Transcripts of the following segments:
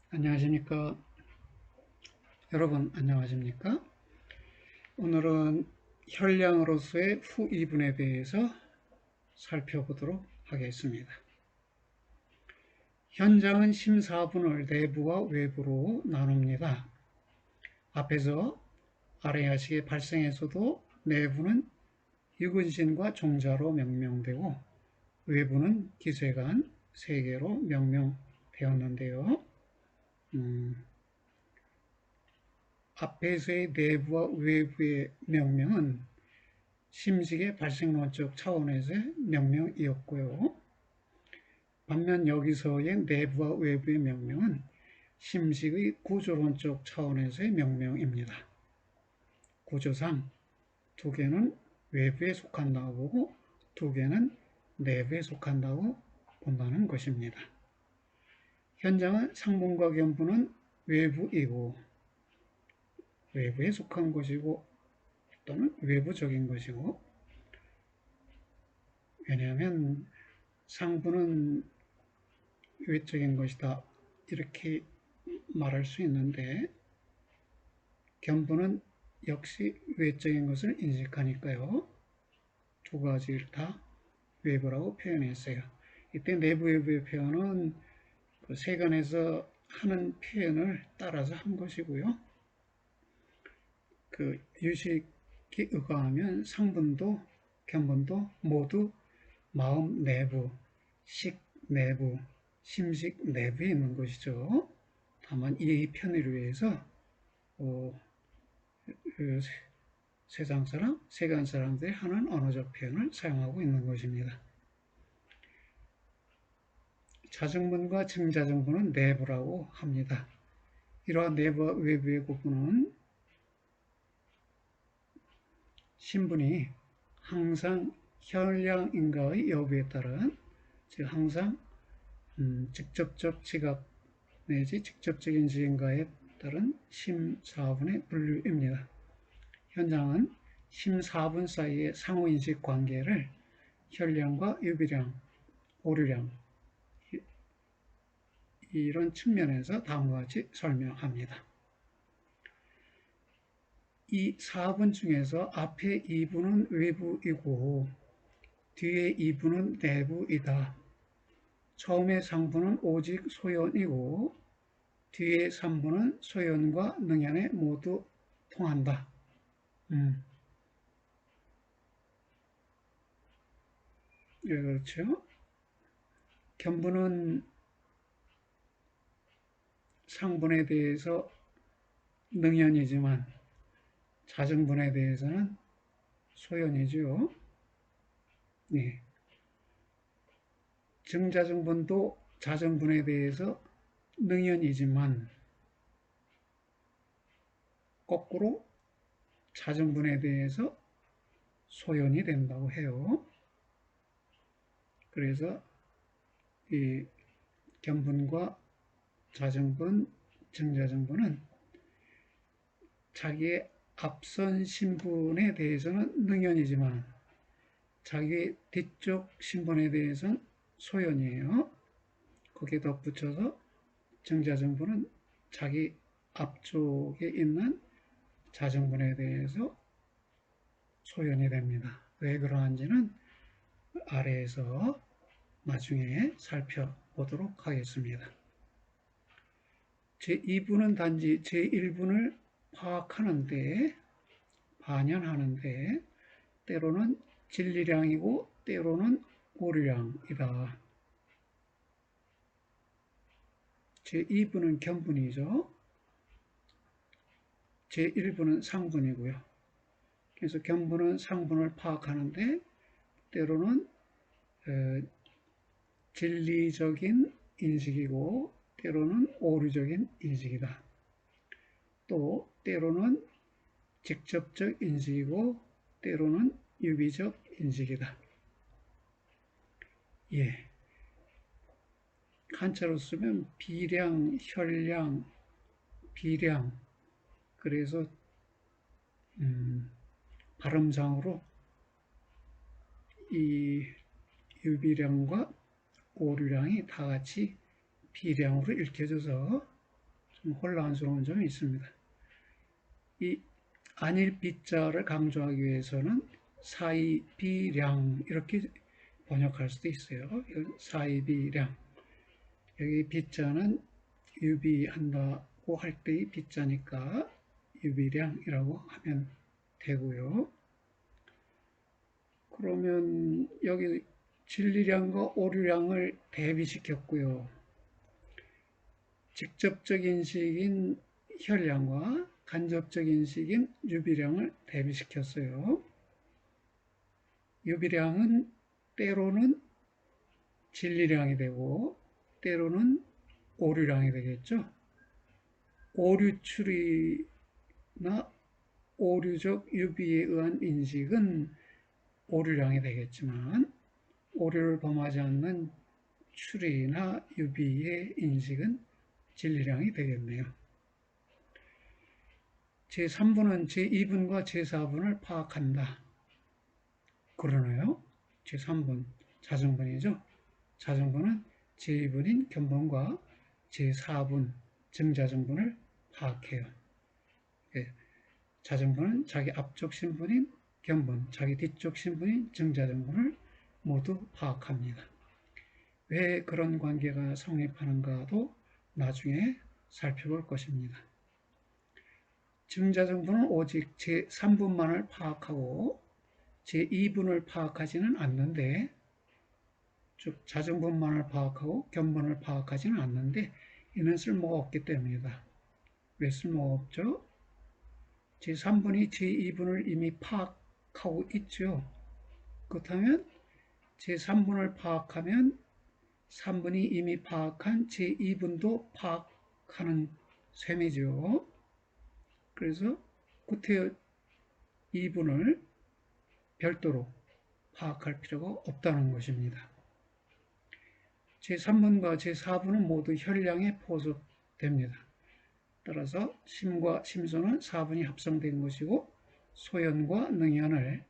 안녕하십니까. 여러분 안녕하십니까. 오늘은 혈량으로서의 후이분에 대해서 살펴보도록 하겠습니다. 현장은 심사분을 내부와 외부로 나눕니다. 앞에서 아래야식의 발생에서도 내부는 유근신과 종자로 명명되고 외부는 기쇄관 3개로 명명되었는데요. 앞에서의 내부와 외부의 명명은 심식의 발생론적 차원에서의 명명이었고요. 반면 여기서의 내부와 외부의 명명은 심식의 구조론적 차원에서의 명명입니다. 구조상 2개는 외부에 속한다고 보고 2개는 내부에 속한다고 본다는 것입니다. 현장은 상분과 견분은 외부이고 외부에 속한 것이고 또는 외부적인 것이고, 왜냐하면 상부는 외적인 것이다 이렇게 말할 수 있는데 견부는 역시 외적인 것을 인식하니까요. 2가지를 다 외부라고 표현했어요. 이때 내부 외부의 표현은 그 세간에서 하는 표현을 따라서 한 것이고요. 그 유식이 의거하면 상분도 견분도 모두 마음 내부, 식 내부, 심식 내부에 있는 것이죠. 다만 이 편의를 위해서 그 세상 사람, 세간 사람들이 하는 언어적 표현을 사용하고 있는 것입니다. 자정분과 증자정분은 내부라고 합니다. 이러한 내부와 외부의 구분은 신분이 항상 혈량인가의 여부에 따른, 즉 항상 직접적 지각 내지 직접적인 지인가에 따른 심4분의 분류입니다. 현장은 심4분 사이의 상호인식 관계를 혈량과 유비량, 오류량 이런 측면에서 다음과 같이 설명합니다. 이 4분 중에서 앞에 2분은 외부이고 뒤에 2분은 내부이다. 처음에 상분은 오직 소연이고 뒤에 3분은 소연과 능연에 모두 통한다. 예, 그렇죠. 견분은 상분에 대해서 능연이지만 자정분에 대해서는 소연이죠. 예. 증자정분도 자정분에 대해서 능연이지만 거꾸로 자정분에 대해서 소연이 된다고 해요. 그래서 이 견분과 자정분, 증자정분은 자기의 앞선 신분에 대해서는 능연이지만 자기 뒤쪽 신분에 대해서는 소연이에요. 거기에 덧붙여서 증자정분은 자기 앞쪽에 있는 자정분에 대해서 소연이 됩니다. 왜 그러한지는 아래에서 나중에 살펴보도록 하겠습니다. 제2분은 단지 제1분을 파악하는데, 반연하는데 때로는 진리량이고 때로는 오류량이다. 제2분은 견분이죠. 제1분은 상분이고요. 그래서 견분은 상분을 파악하는데 때로는 진리적인 인식이고 때로는 오류적인 인식이다. 또 때로는 직접적 인식이고 때로는 유비적 인식이다. 예. 한자로 쓰면 비량, 혈량, 비량. 그래서 발음상으로 이 유비량과 오류량이 다 같이 비량으로 읽혀져서 좀 혼란스러운 점이 있습니다. 이 안일 비자를 강조하기 위해서는 사이비량 이렇게 번역할 수도 있어요. 사이비량. 여기 비자는 유비한다고 할 때의 비자니까 유비량이라고 하면 되고요. 그러면 여기 진리량과 오류량을 대비시켰고요. 직접적 인식인 혈량과 간접적 인식인 유비량을 대비시켰어요. 유비량은 때로는 진리량이 되고 때로는 오류량이 되겠죠. 오류 추리나 오류적 유비에 의한 인식은 오류량이 되겠지만 오류를 범하지 않는 추리나 유비의 인식은 진리량이 되겠네요. 제3분은 제2분과 제4분을 파악한다. 그러나요? 제3분, 자정분이죠. 자정분은 제2분인 견본과 제4분, 증자정분을 파악해요. 자정분은 자기 앞쪽 신분인 견본, 자기 뒤쪽 신분인 증자정분을 모두 파악합니다. 왜 그런 관계가 성립하는가도 나중에 살펴볼 것입니다. 증자정분은 오직 제3분만을 파악하고 제2분을 파악하지는 않는데, 즉 자정분만을 파악하고 견본을 파악하지는 않는데 이는 쓸모가 없기 때문이다. 왜 쓸모가 없죠? 제3분이 제2분을 이미 파악하고 있죠. 그렇다면 제3분을 파악하면 3분이 이미 파악한 제2분도 파악하는 셈이죠. 그래서 구태여 2분을 별도로 파악할 필요가 없다는 것입니다. 제3분과 제4분은 모두 혈량에 포섭됩니다. 따라서 심과 심소는 4분이 합성된 것이고 소연과 능연을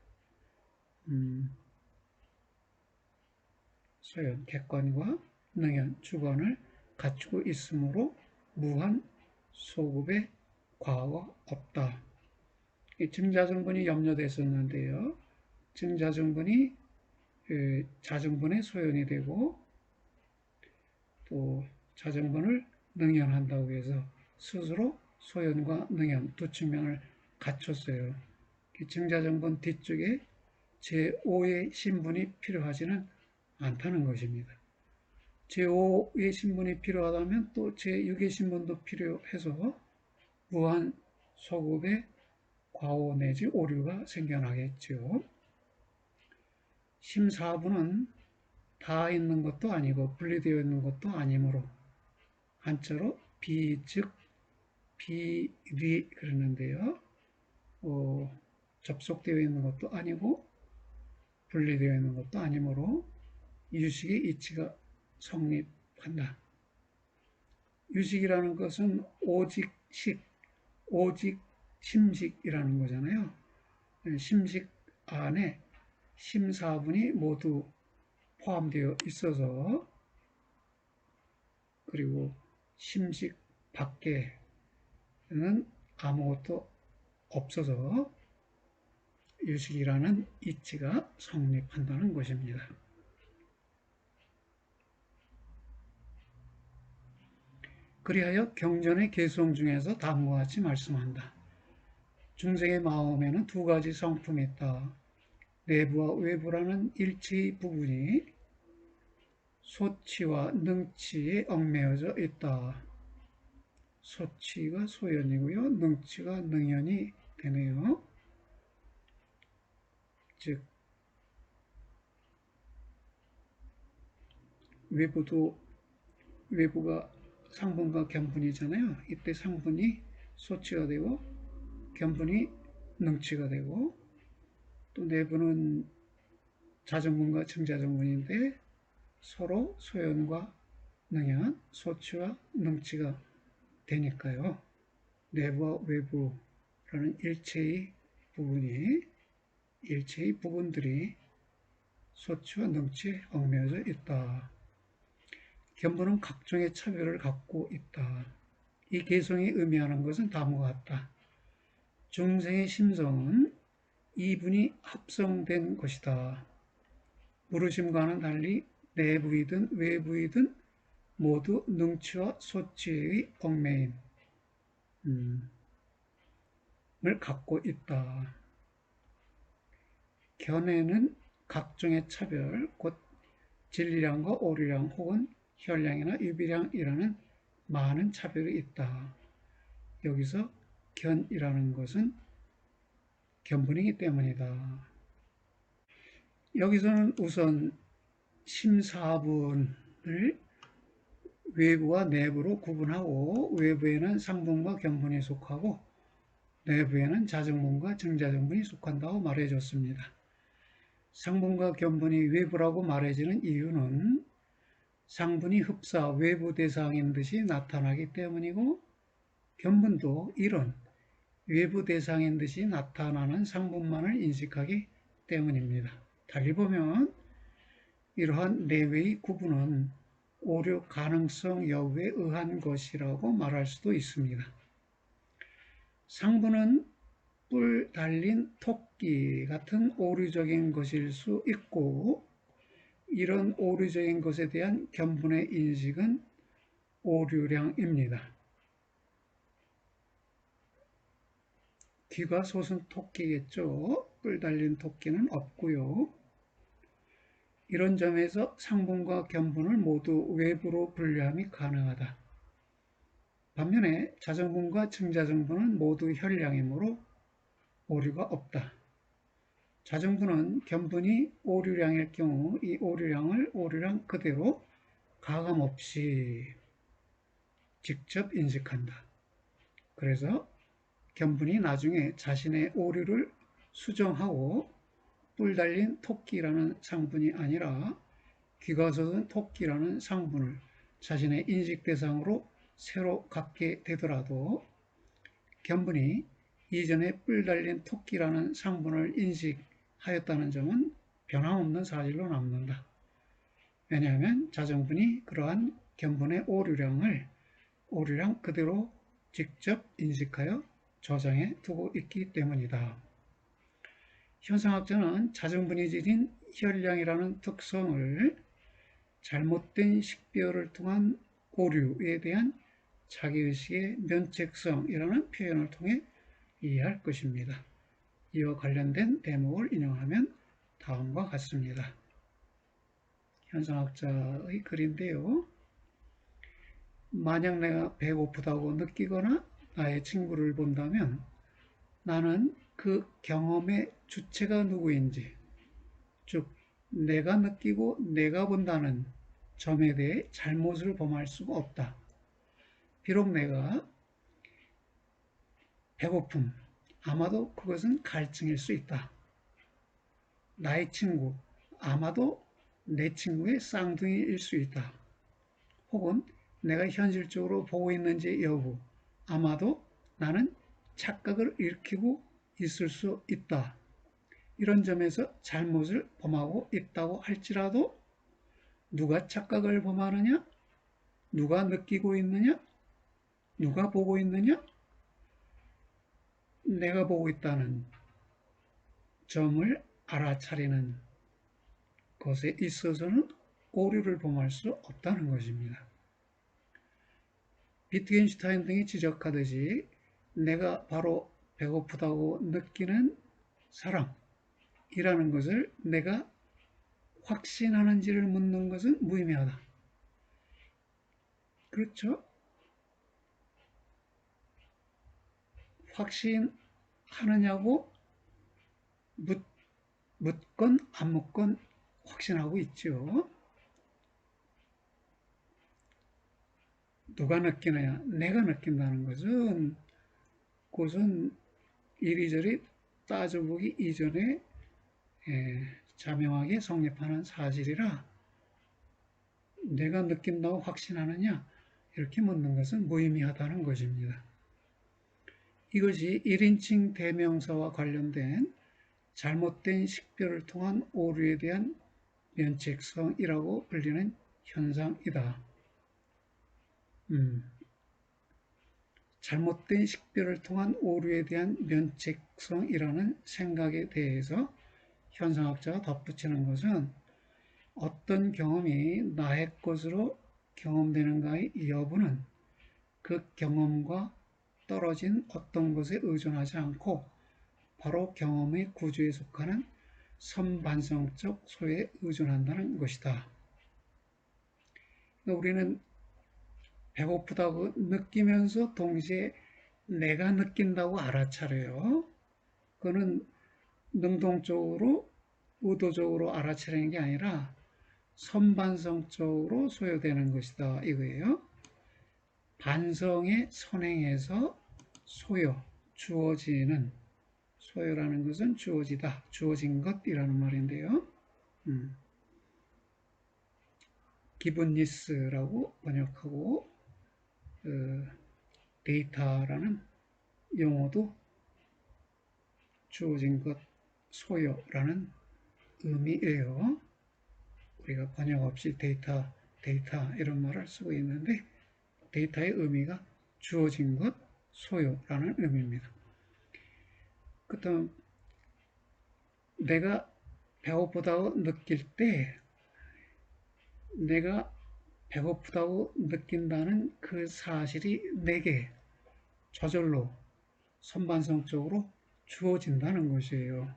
소연, 객관과 능연, 주관을 갖추고 있으므로 무한 소급의 과가 없다. 증자정분이 염려됐었는데요. 증자정분이 자정분의 소연이 되고 또 자정분을 능연한다고 해서 스스로 소연과 능연 두 측면을 갖췄어요. 증자정분 뒤쪽에 제5의 신분이 필요하지는 않다는 것입니다. 제5의 신분이 필요하다면 또 제6의 신분도 필요해서 무한 소급의 과오 내지 오류가 생겨나겠죠. 심4분은 다 있는 것도 아니고 분리되어 있는 것도 아니므로 한자로 비즉 비리 그러는데요. 접속되어 있는 것도 아니고 분리되어 있는 것도 아니므로 유식의 이치가 성립한다. 유식이라는 것은 오직 식, 오직 심식이라는 거잖아요. 심식 안에 심사분이 모두 포함되어 있어서 그리고 심식 밖에는 아무것도 없어서 유식이라는 이치가 성립한다는 것입니다. 그리하여 경전의 개성 중에서 다음과 같이 말씀한다. 중생의 마음에는 두 가지 성품이 있다. 내부와 외부라는 일체의 부분이 소치와 능치에 얽매여져 있다. 소치가 소연이고요. 능치가 능연이 되네요. 즉 외부가 상분과 견분이잖아요. 이때 상분이 소치가 되고 견분이 능치가 되고 또 내부는 자정분과 증자정분인데 서로 소연과 능연, 소치와 능치가 되니까요. 내부와 외부라는 일체의 부분들이 소치와 능치에 얽매여져 있다. 견본은 각종의 차별을 갖고 있다. 이 개성이 의미하는 것은 다음과 같다. 중생의 심성은 이분이 합성된 것이다. 부르심과는 달리 내부이든 외부이든 모두 능치와 소치의 얽매임을 갖고 있다. 견해는 각종의 차별, 곧 진리량과 오류량 혹은 혈량이나 유비량이라는 많은 차별이 있다. 여기서 견이라는 것은 견본이기 때문이다. 여기서는 우선 심사분을 외부와 내부로 구분하고 외부에는 상분과 견본이 속하고 내부에는 자정분과 정자정분이 속한다고 말해줬습니다. 상분과 견본이 외부라고 말해지는 이유는 상분이 흡사 외부 대상인 듯이 나타나기 때문이고 견본도 이런 외부 대상인 듯이 나타나는 상분만을 인식하기 때문입니다. 달리 보면 이러한 내외의 구분은 오류 가능성 여부에 의한 것이라고 말할 수도 있습니다. 상분은 뿔 달린 토끼 같은 오류적인 것일 수 있고 이런 오류적인 것에 대한 견본의 인식은 오류량입니다. 귀가 솟은 토끼겠죠. 뿔 달린 토끼는 없고요. 이런 점에서 상분과 견본을 모두 외부로 분류함이 가능하다. 반면에 자정분과 정자정분은 모두 혈량이므로 오류가 없다. 자정분은 견본이 오류량일 경우 이 오류량을 오류량 그대로 가감없이 직접 인식한다. 그래서 견본이 나중에 자신의 오류를 수정하고 뿔 달린 토끼라는 상분이 아니라 귀가 솟은 토끼라는 상분을 자신의 인식 대상으로 새로 갖게 되더라도 견본이 이전에 뿔 달린 토끼라는 상분을 인식하였다는 점은 변함없는 사실로 남는다. 왜냐하면 자정분이 그러한 견본의 오류량 그대로 직접 인식하여 저장해 두고 있기 때문이다. 현상학자는 자정분이 지닌 혈량이라는 특성을 잘못된 식별을 통한 오류에 대한 자기의식의 면책성이라는 표현을 통해 이해할 것입니다. 이와 관련된 대목을 인용하면 다음과 같습니다. 현상학자의 글인데요. 만약 내가 배고프다고 느끼거나 나의 친구를 본다면 나는 그 경험의 주체가 누구인지, 즉 내가 느끼고 내가 본다는 점에 대해 잘못을 범할 수가 없다. 비록 내가 배고픔, 아마도 그것은 갈증일 수 있다. 나의 친구, 아마도 내 친구의 쌍둥이일 수 있다. 혹은 내가 현실적으로 보고 있는지 여부, 아마도 나는 착각을 일으키고 있을 수 있다. 이런 점에서 잘못을 범하고 있다고 할지라도 누가 착각을 범하느냐? 누가 느끼고 있느냐? 누가 보고 있느냐? 내가 보고 있다는 점을 알아차리는 것에 있어서는 오류를 범할 수 없다는 것입니다. 비트겐슈타인 등이 지적하듯이 내가 바로 배고프다고 느끼는 사람이라는 것을 내가 확신하는지를 묻는 것은 무의미하다. 그렇죠? 확신하느냐고 묻건 안 묻건 확신하고 있죠. 누가 느끼느냐? 내가 느낀다는 것은 그것은 이리저리 따져보기 이전에 자명하게 성립하는 사실이라 내가 느낀다고 확신하느냐? 이렇게 묻는 것은 무의미하다는 것입니다. 이것이 1인칭 대명사와 관련된 잘못된 식별을 통한 오류에 대한 면책성이라고 불리는 현상이다. 잘못된 식별을 통한 오류에 대한 면책성이라는 생각에 대해서 현상학자가 덧붙이는 것은 어떤 경험이 나의 것으로 경험되는가의 여부는 그 경험과 떨어진 어떤 것에 의존하지 않고 바로 경험의 구조에 속하는 선반성적 소에 의존한다는 것이다. 우리는 배고프다고 느끼면서 동시에 내가 느낀다고 알아차려요. 그거는 능동적으로 의도적으로 알아차리는 게 아니라 선반성적으로 소요되는 것이다 이거예요. 반성의 선행에서 소요, 주어지는, 소요라는 것은 주어지다, 주어진 것이라는 말인데요. 기분리스라고 번역하고 데이터라는 용어도 주어진 것, 소요라는 의미예요. 우리가 번역 없이 데이터 이런 말을 쓰고 있는데 데이터의 의미가 주어진 것, 소요라는 의미입니다. 그다음 내가 배고프다고 느낄 때 내가 배고프다고 느낀다는 그 사실이 내게 저절로 선반성적으로 주어진다는 것이에요.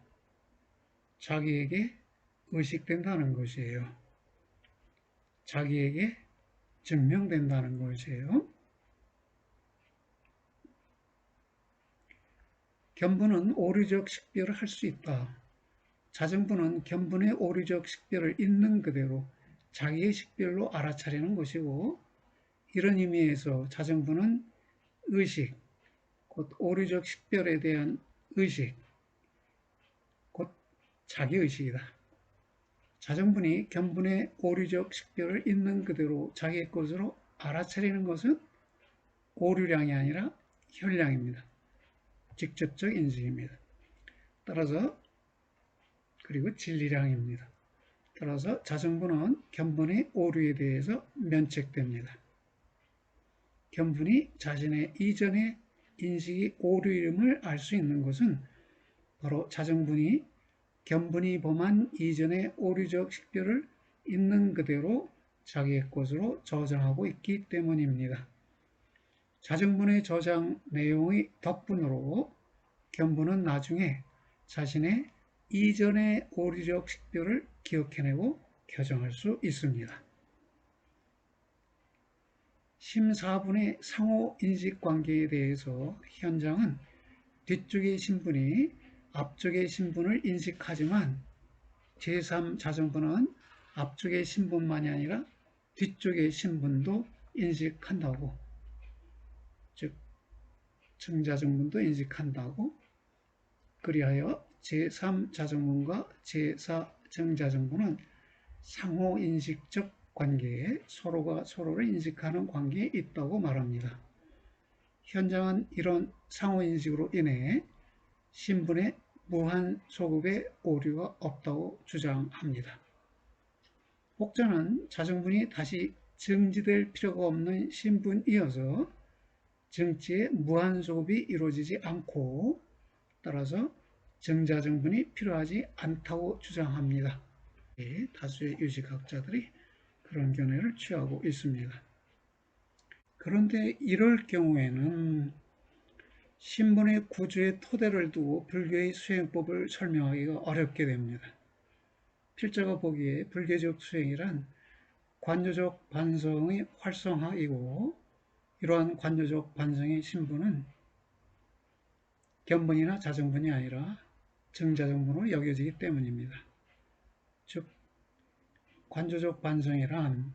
자기에게 의식된다는 것이에요. 자기에게 증명된다는 것이에요. 견부는 오류적 식별을 할 수 있다. 자정부는 견분의 오류적 식별을 있는 그대로 자기의 식별로 알아차리는 것이고 이런 의미에서 자정부는 의식, 곧 오류적 식별에 대한 의식, 곧 자기의식이다. 자정분이 견분의 오류적 식별을 있는 그대로 자기의 것으로 알아차리는 것은 오류량이 아니라 현량입니다. 직접적 인식입니다. 따라서 그리고 진리량입니다. 따라서 자정분은 견분의 오류에 대해서 면책됩니다. 견분이 자신의 이전의 인식이 오류임을 알 수 있는 것은 바로 자정분이 견분이 범한 이전의 오류적 식별을 있는 그대로 자기의 것으로 저장하고 있기 때문입니다. 자정분의 저장 내용의 덕분으로 견분은 나중에 자신의 이전의 오류적 식별을 기억해내고 교정할 수 있습니다. 심사분의 상호 인식 관계에 대해서 현장은 뒤쪽의 신분이 앞쪽의 신분을 인식하지만 제3자정분은 앞쪽의 신분만이 아니라 뒤쪽의 신분도 인식한다고, 즉 정자정분도 인식한다고, 그리하여 제3자정분과 제4정자정분은 상호인식적 관계에 서로가 서로를 인식하는 관계에 있다고 말합니다. 현장은 이런 상호인식으로 인해 신분의 무한 소급의 오류가 없다고 주장합니다. 혹자는 자정분이 다시 정지될 필요가 없는 신분이어서 정치의 무한 소급이 이루어지지 않고 따라서 정자정분이 필요하지 않다고 주장합니다. 다수의 유식학자들이 그런 견해를 취하고 있습니다. 그런데 이럴 경우에는 신분의 구조의 토대를 두고 불교의 수행법을 설명하기가 어렵게 됩니다. 필자가 보기에 불교적 수행이란 관조적 반성의 활성화이고 이러한 관조적 반성의 신분은 견본이나 자정분이 아니라 정자정분으로 여겨지기 때문입니다. 즉 관조적 반성이란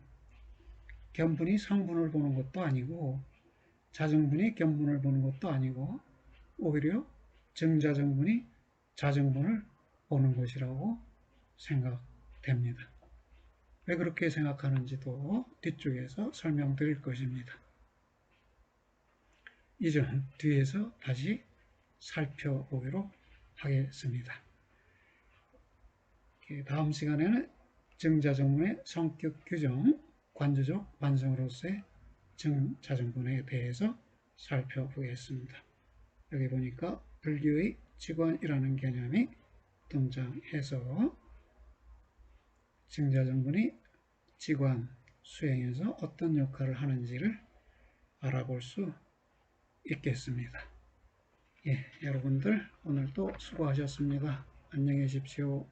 견분이 성분을 보는 것도 아니고 자정분이 견분을 보는 것도 아니고 오히려 정자정분이 자정분을 보는 것이라고 생각됩니다. 왜 그렇게 생각하는지도 뒤쪽에서 설명드릴 것입니다. 이 점 뒤에서 다시 살펴보기로 하겠습니다. 다음 시간에는 정자정분의 성격 규정, 관조적 반성으로서의 정자정분에 대해서 살펴보겠습니다. 여기 보니까 불교의 직관이라는 개념이 등장해서 증자정분이 직관 수행에서 어떤 역할을 하는지를 알아볼 수 있겠습니다. 예, 여러분들 오늘도 수고하셨습니다. 안녕히 계십시오.